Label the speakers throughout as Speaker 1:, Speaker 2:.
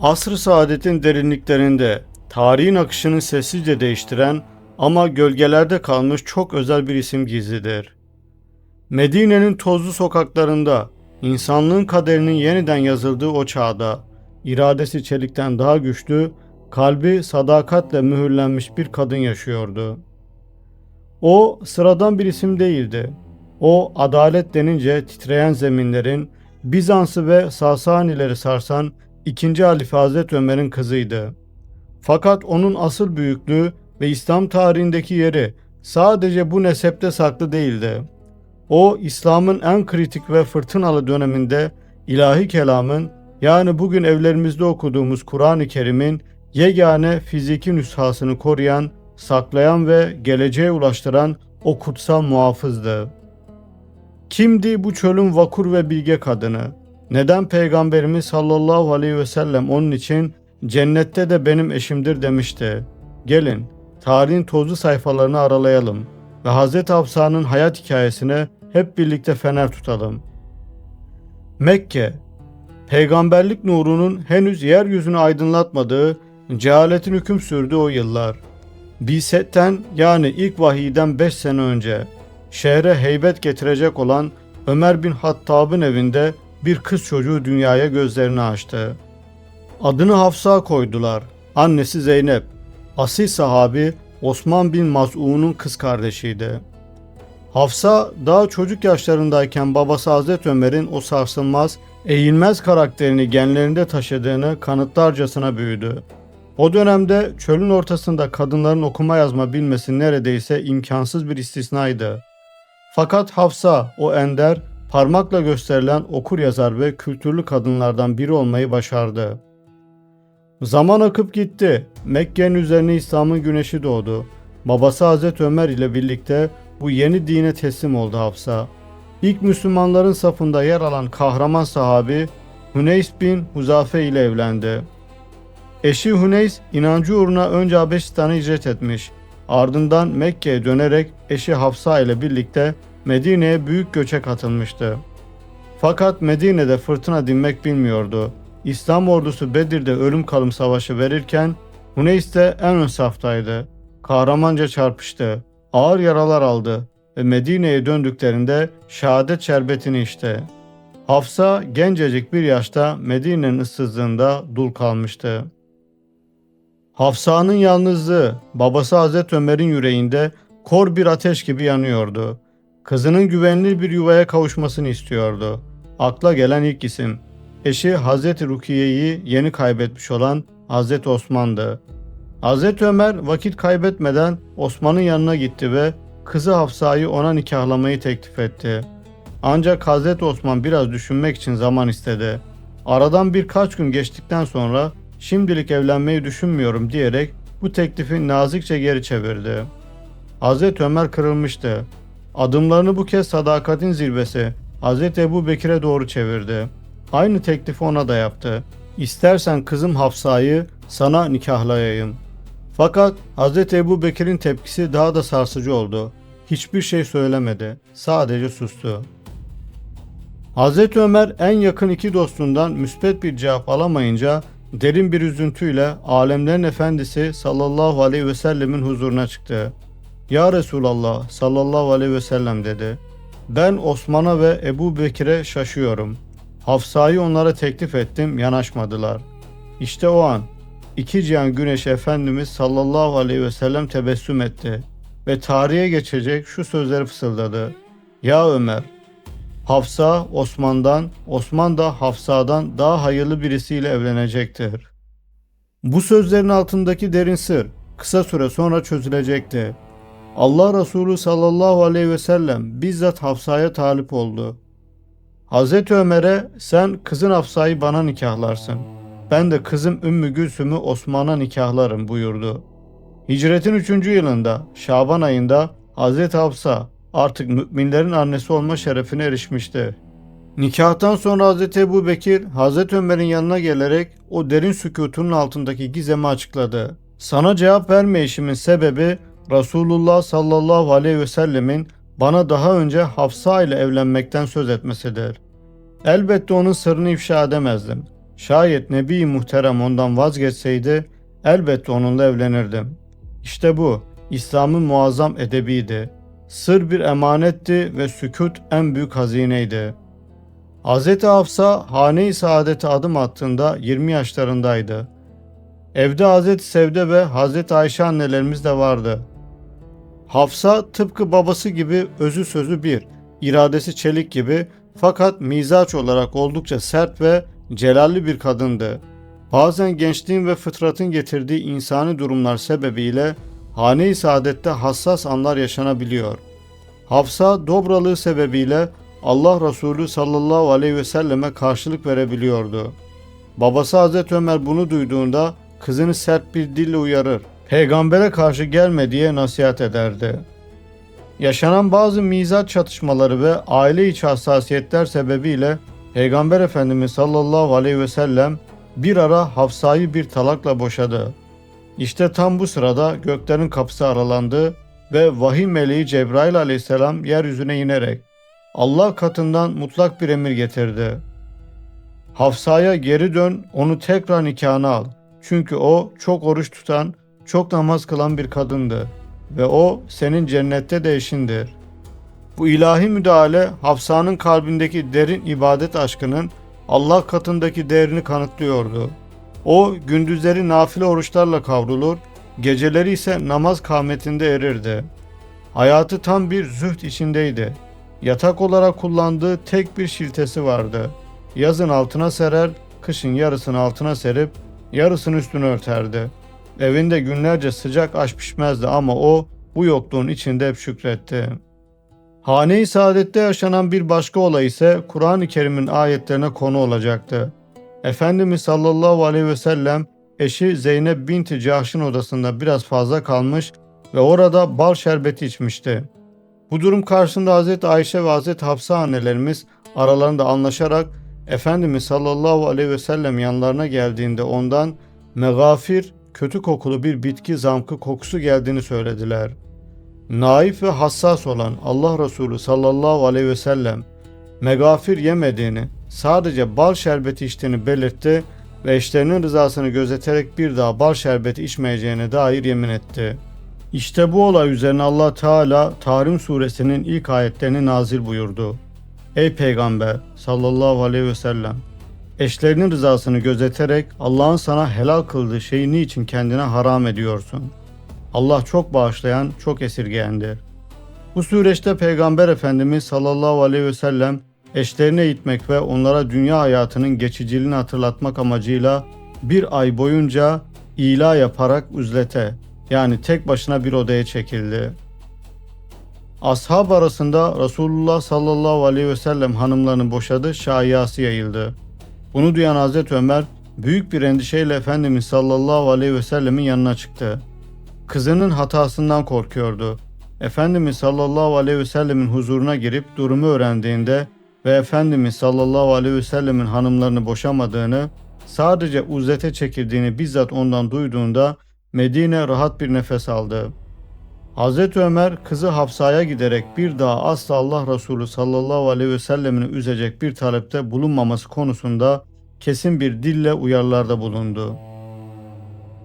Speaker 1: Asr-ı saadetin derinliklerinde tarihin akışını sessizce değiştiren ama gölgelerde kalmış çok özel bir isim gizlidir. Medine'nin tozlu sokaklarında insanlığın kaderinin yeniden yazıldığı o çağda iradesi çelikten daha güçlü, kalbi sadakatle mühürlenmiş bir kadın yaşıyordu. O sıradan bir isim değildi. O adalet denince titreyen zeminlerin, Bizans'ı ve Sasanileri sarsan II. Halife Hazreti Ömer'in kızıydı. Fakat onun asıl büyüklüğü ve İslam tarihindeki yeri sadece bu nesepte saklı değildi. O İslam'ın en kritik ve fırtınalı döneminde ilahi kelamın, yani bugün evlerimizde okuduğumuz Kur'an-ı Kerim'in yegane fiziki nüshasını koruyan, saklayan ve geleceğe ulaştıran o kutsal muhafızdı. Kimdi bu çölün vakur ve bilge kadını? Neden Peygamberimiz sallallahu aleyhi ve sellem onun için cennette de benim eşimdir demişti? Gelin, tarihin tozlu sayfalarını aralayalım ve Hz. Hafsa'nın hayat hikayesine hep birlikte fener tutalım. Mekke, peygamberlik nurunun henüz yeryüzünü aydınlatmadığı, cehaletin hüküm sürdüğü o yıllar. Bisetten, yani ilk vahiyden 5 sene önce şehre heybet getirecek olan Ömer bin Hattab'ın evinde bir kız çocuğu dünyaya gözlerini açtı. Adını Hafsa koydular. Annesi Zeynep, asil sahabi Osman bin Maz'un'un kız kardeşiydi. Hafsa daha çocuk yaşlarındayken babası Hazreti Ömer'in o sarsılmaz, eğilmez karakterini genlerinde taşıdığını kanıtlarcasına büyüdü. O dönemde çölün ortasında kadınların okuma yazma bilmesi neredeyse imkansız bir istisnaydı. Fakat Hafsa o ender, parmakla gösterilen okur yazar ve kültürlü kadınlardan biri olmayı başardı. Zaman akıp gitti. Mekke'nin üzerine İslam'ın güneşi doğdu. Babası Hazreti Ömer ile birlikte bu yeni dine teslim oldu Hafsa. İlk Müslümanların safında yer alan kahraman sahabi Huneys bin Huzafe ile evlendi. Eşi Huneys inancı uğruna önce Habeşistan'a hicret etmiş. Ardından Mekke'ye dönerek eşi Hafsa ile birlikte Medine'ye büyük göçe katılmıştı. Fakat Medine'de fırtına dinmek bilmiyordu. İslam ordusu Bedir'de ölüm kalım savaşı verirken Huneys de en ön saftaydı. Kahramanca çarpıştı, ağır yaralar aldı ve Medine'ye döndüklerinde şehadet şerbetini içti. Hafsa gencecik bir yaşta Medine'nin ıssızlığında dul kalmıştı. Hafsa'nın yalnızlığı babası Hazreti Ömer'in yüreğinde kor bir ateş gibi yanıyordu. Kızının güvenilir bir yuvaya kavuşmasını istiyordu. Akla gelen ilk isim, eşi Hazreti Rukiye'yi yeni kaybetmiş olan Hazreti Osman'dı. Hazreti Ömer vakit kaybetmeden Osman'ın yanına gitti ve kızı Hafsa'yı ona nikahlamayı teklif etti. Ancak Hazreti Osman biraz düşünmek için zaman istedi. Aradan birkaç gün geçtikten sonra şimdilik evlenmeyi düşünmüyorum diyerek bu teklifi nazikçe geri çevirdi. Hazreti Ömer kırılmıştı. Adımlarını bu kez sadakatin zirvesi Hazreti Ebu Bekir'e doğru çevirdi. Aynı teklifi ona da yaptı. İstersen kızım Hafsa'yı sana nikahlayayım. Fakat Hazreti Ebu Bekir'in tepkisi daha da sarsıcı oldu. Hiçbir şey söylemedi. Sadece sustu. Hazreti Ömer en yakın iki dostundan müspet bir cevap alamayınca derin bir üzüntüyle alemlerin efendisi sallallahu aleyhi ve sellemin huzuruna çıktı. Ya Resulallah sallallahu aleyhi ve sellem dedi. Ben Osman'a ve Ebu Bekir'e şaşıyorum. Hafsa'yı onlara teklif ettim, yanaşmadılar. İşte o an iki cihan güneşi Efendimiz sallallahu aleyhi ve sellem tebessüm etti ve tarihe geçecek şu sözleri fısıldadı. Ya Ömer, Hafsa Osman'dan, Osman da Hafsa'dan daha hayırlı birisiyle evlenecektir. Bu sözlerin altındaki derin sır kısa süre sonra çözülecekti. Allah Resulü sallallahu aleyhi ve sellem bizzat Hafsa'ya talip oldu. Hazreti Ömer'e sen kızın Hafsa'yı bana nikahlarsın. Ben de kızım Ümmü Gülsüm'ü Osman'a nikahlarım buyurdu. Hicretin 3. yılında Şaban ayında Hazreti Hafsa artık müminlerin annesi olma şerefine erişmişti. Nikahtan sonra Hazreti Ebu Bekir, Hazreti Ömer'in yanına gelerek o derin sükutunun altındaki gizemi açıkladı. Sana cevap vermeyişimin sebebi Resulullah sallallahu aleyhi ve sellemin bana daha önce Hafsa ile evlenmekten söz etmesidir. Elbette onun sırrını ifşa edemezdim. Şayet Nebi-i Muhterem ondan vazgeçseydi elbette onunla evlenirdim. İşte bu İslam'ın muazzam edebiydi. Sır bir emanetti ve sükût en büyük hazineydi. Hz. Hafsa hane-i saadete adım attığında 20 yaşlarındaydı. Evde Hz. Sevde ve Hz. Ayşe annelerimiz de vardı. Hafsa tıpkı babası gibi özü sözü bir, iradesi çelik gibi fakat mizaç olarak oldukça sert ve celalli bir kadındı. Bazen gençliğin ve fıtratın getirdiği insani durumlar sebebiyle hane-i saadette hassas anlar yaşanabiliyor. Hafsa dobralığı sebebiyle Allah Resulü sallallahu aleyhi ve selleme karşılık verebiliyordu. Babası Hazreti Ömer bunu duyduğunda kızını sert bir dille uyarır, peygambere karşı gelme diye nasihat ederdi. Yaşanan bazı mizaç çatışmaları ve aile içi hassasiyetler sebebiyle Peygamber Efendimiz sallallahu aleyhi ve sellem bir ara Hafsa'yı bir talakla boşadı. İşte tam bu sırada göklerin kapısı aralandı ve vahiy meleği Cebrail aleyhisselam yeryüzüne inerek Allah katından mutlak bir emir getirdi. Hafsa'ya geri dön, onu tekrar nikahına al. Çünkü o çok oruç tutan, çok namaz kılan bir kadındı ve o senin cennette de eşindir. Bu ilahi müdahale Hafsa'nın kalbindeki derin ibadet aşkının Allah katındaki değerini kanıtlıyordu. O gündüzleri nafile oruçlarla kavrulur, geceleri ise namaz kâmetinde erirdi. Hayatı tam bir zühd içindeydi. Yatak olarak kullandığı tek bir şiltesi vardı. Yazın altına serer, kışın yarısını altına serip yarısını üstüne örterdi. Evinde günlerce sıcak aş pişmezdi ama o bu yokluğun içinde hep şükretti. Hane-i Saadet'te yaşanan bir başka olay ise Kur'an-ı Kerim'in ayetlerine konu olacaktı. Efendimiz sallallahu aleyhi ve sellem eşi Zeynep binti Cahş'ın odasında biraz fazla kalmış ve orada bal şerbeti içmişti. Bu durum karşısında Hz. Ayşe ve Hz. Hafsa annelerimiz aralarında anlaşarak Efendimiz sallallahu aleyhi ve sellem yanlarına geldiğinde ondan megafir, kötü kokulu bir bitki zamkı kokusu geldiğini söylediler. Naif ve hassas olan Allah Resulü sallallahu aleyhi ve sellem megafir yemediğini, sadece bal şerbeti içtiğini belirtti ve eşlerinin rızasını gözeterek bir daha bal şerbeti içmeyeceğine dair yemin etti. İşte bu olay üzerine Allah Teala Tahrim suresinin ilk ayetlerini nazil buyurdu. Ey Peygamber sallallahu aleyhi ve sellem, eşlerinin rızasını gözeterek Allah'ın sana helal kıldığı şeyi niçin kendine haram ediyorsun? Allah çok bağışlayan, çok esirgeyendir. Bu süreçte Peygamber Efendimiz sallallahu aleyhi ve sellem eşlerine eğitmek ve onlara dünya hayatının geçiciliğini hatırlatmak amacıyla bir ay boyunca ila yaparak uzlete, yani tek başına bir odaya çekildi. Ashab arasında Resulullah sallallahu aleyhi ve sellem hanımlarını boşadı şayiası yayıldı. Bunu duyan Hazreti Ömer büyük bir endişeyle Efendimiz sallallahu aleyhi ve sellemin yanına çıktı. Kızının hatasından korkuyordu. Efendimiz sallallahu aleyhi ve sellemin huzuruna girip durumu öğrendiğinde ve Efendimiz sallallahu aleyhi ve sellemin hanımlarını boşamadığını, sadece uzlete çekildiğini bizzat ondan duyduğunda Medine rahat bir nefes aldı. Hazreti Ömer kızı Hafsa'ya giderek bir daha asla Allah Resulü sallallahu aleyhi ve sellemini üzecek bir talepte bulunmaması konusunda kesin bir dille uyarılarda bulundu.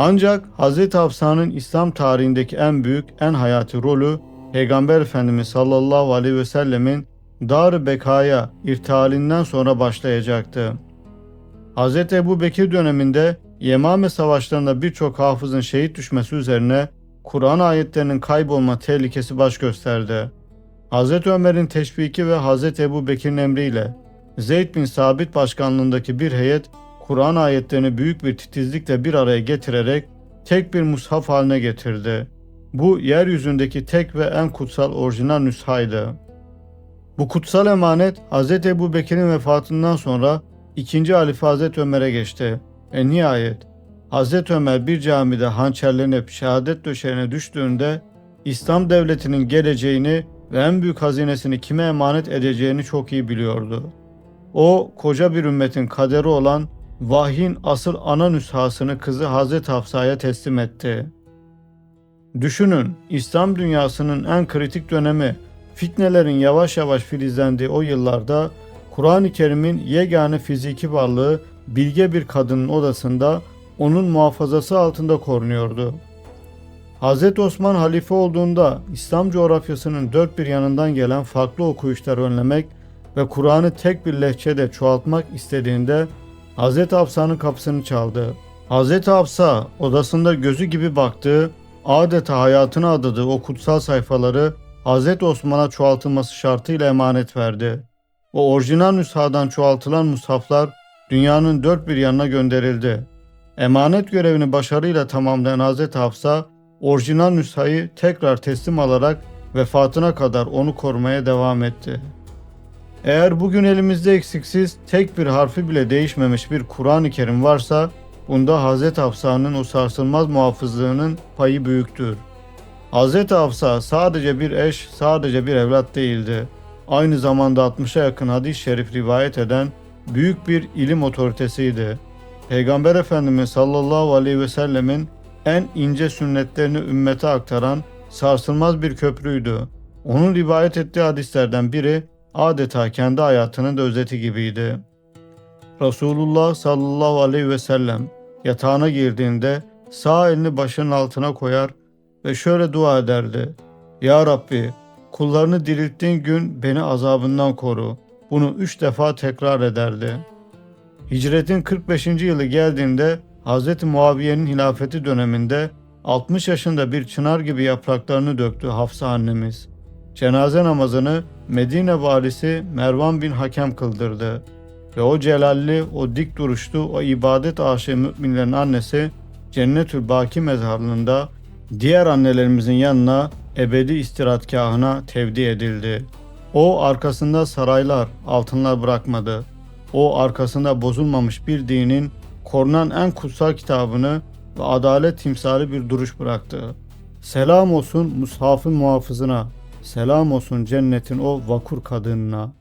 Speaker 1: Ancak Hazreti Hafsa'nın İslam tarihindeki en büyük, en hayati rolü Peygamber Efendimiz sallallahu aleyhi ve sellemin Dar-ı Bekaya irtihalinden sonra başlayacaktı. Hazreti Ebu Bekir döneminde Yemame savaşlarında birçok hafızın şehit düşmesi üzerine Kur'an ayetlerinin kaybolma tehlikesi baş gösterdi. Hazreti Ömer'in teşviki ve Hazreti Ebu Bekir'in emriyle Zeyd bin Sabit başkanlığındaki bir heyet Kur'an ayetlerini büyük bir titizlikle bir araya getirerek tek bir mushaf haline getirdi. Bu yeryüzündeki tek ve en kutsal orijinal nüshaydı. Bu kutsal emanet Hz. Ebu Bekir'in vefatından sonra 2. halife Hz. Ömer'e geçti. Nihayet Hz. Ömer bir camide hançerlenip şehadet döşeğine düştüğünde İslam devletinin geleceğini ve en büyük hazinesini kime emanet edeceğini çok iyi biliyordu. O koca bir ümmetin kaderi olan vahyin asıl ana nüshasını kızı Hazreti Hafsa'ya teslim etti. Düşünün, İslam dünyasının en kritik dönemi, fitnelerin yavaş yavaş filizlendiği o yıllarda Kur'an-ı Kerim'in yegane fiziki varlığı bilge bir kadının odasında onun muhafazası altında korunuyordu. Hz. Osman halife olduğunda İslam coğrafyasının dört bir yanından gelen farklı okuyuşları önlemek ve Kur'an'ı tek bir lehçede çoğaltmak istediğinde Hz. Hafsa'nın kapısını çaldı. Hz. Hafsa odasında gözü gibi baktığı, adeta hayatına adadığı o kutsal sayfaları Hz. Osman'a çoğaltılması şartıyla emanet verdi. O orijinal nüshadan çoğaltılan mushaflar dünyanın dört bir yanına gönderildi. Emanet görevini başarıyla tamamlayan Hz. Hafsa, orijinal nüshayı tekrar teslim alarak vefatına kadar onu korumaya devam etti. Eğer bugün elimizde eksiksiz tek bir harfi bile değişmemiş bir Kur'an-ı Kerim varsa, bunda Hz. Hafsa'nın o sarsılmaz muhafızlığının payı büyüktür. Hz. Hafsa sadece bir eş, sadece bir evlat değildi. Aynı zamanda 60'a yakın hadis-i şerif rivayet eden büyük bir ilim otoritesiydi. Peygamber Efendimiz sallallahu aleyhi ve sellemin en ince sünnetlerini ümmete aktaran sarsılmaz bir köprüydü. Onun rivayet ettiği hadislerden biri adeta kendi hayatının da özeti gibiydi. Resulullah sallallahu aleyhi ve sellem yatağına girdiğinde sağ elini başının altına koyar ve şöyle dua ederdi. Ya Rabbi, kullarını dirilttiğin gün beni azabından koru. Bunu 3 defa tekrar ederdi. Hicretin 45. yılı geldiğinde Hz. Muaviye'nin hilafeti döneminde 60 yaşında bir çınar gibi yapraklarını döktü Hafsa annemiz. Cenaze namazını Medine valisi Mervan bin Hakem kıldırdı. Ve o celalli, o dik duruşlu, o ibadet aşığı müminlerin annesi Cennetül Baki mezarlığında diğer annelerimizin yanına ebedi istirahatgahına tevdi edildi. O arkasında saraylar, altınlar bırakmadı. O arkasında bozulmamış bir dinin korunan en kutsal kitabını ve adalet timsali bir duruş bıraktı. Selam olsun mushafın muhafızına, selam olsun cennetin o vakur kadınına.